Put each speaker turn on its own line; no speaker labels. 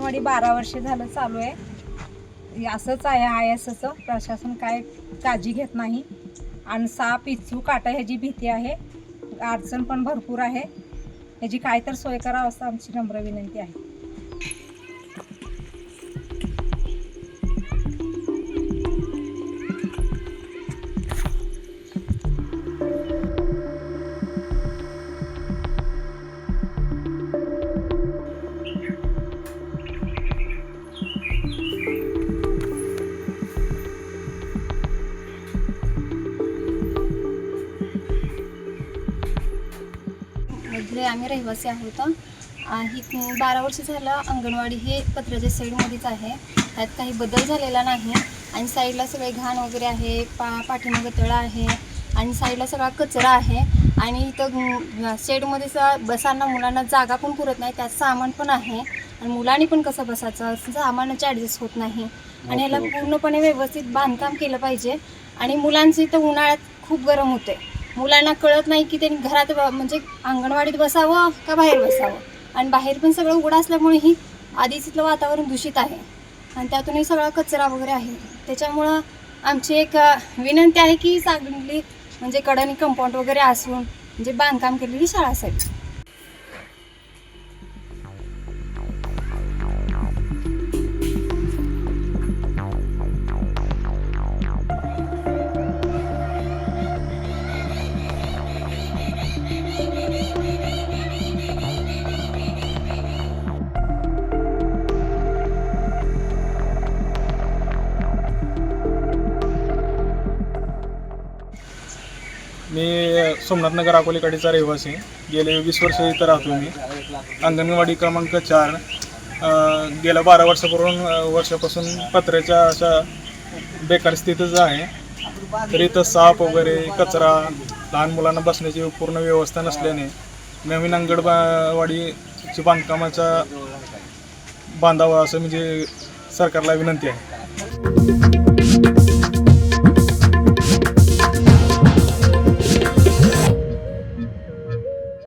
अंगणवाडी 12 वर्ष झालं चालू आहे. असंच आहे ISचं प्रशासन काय काळजी घेत नाही आणि साप इचू काटा ह्याची भीती आहे. अडचण पण भरपूर आहे. ह्याची काय तर सोय करावं असं आमची नम्र विनंती आहे.
इथले आम्ही रहिवासी आहोत. ही 12 वर्ष झालं अंगणवाडी हे पत्र्याच्या साईडमध्येच आहे. त्यात काही बदल झालेला नाही आणि साईडला सगळे घाण वगैरे आहे. पाठीमागं तळं आहे आणि साईडला सगळा कचरा आहे आणि इथं शेडमध्ये बसांना मुलांना जागा पण पुरत नाही. त्यात सामान पण आहे आणि मुलांनी पण कसं बसायचं, सामानाची ॲडजस्ट होत नाही आणि ह्याला पूर्णपणे व्यवस्थित बांधकाम केलं पाहिजे. आणि मुलांचं इथं उन्हाळ्यात खूप गरम होते. मुलांना कळत नाही की त्यांनी घरात म्हणजे अंगणवाडीत बसावं का बाहेर बसावं आणि बाहेर पण सगळं उघडं असल्यामुळे ही आधीच इथलं वातावरण दूषित आहे आणि त्यातूनही सगळा कचरा वगैरे आहे. त्याच्यामुळं आमची एक विनंती आहे की चांगली म्हणजे कडानी कंपाऊंड वगैरे असून म्हणजे बांधकाम केलेली शाळा असावी.
मी सोमनाथनगर अकोलेकडीचा रहिवासी. गेले 20 वर्ष इथं राहतो मी. अंगणवाडी क्रमांक 4 गेल्या 12 वर्षापासून पत्र्याच्या अशा बेकार स्थितीच आहे. तर इथं साप वगैरे कचरा, लहान मुलांना बसण्याची पूर्ण व्यवस्था नसल्याने नवीन अंगणवाडीची बांधकामाचा बांधावा असं म्हणजे सरकारला विनंती आहे.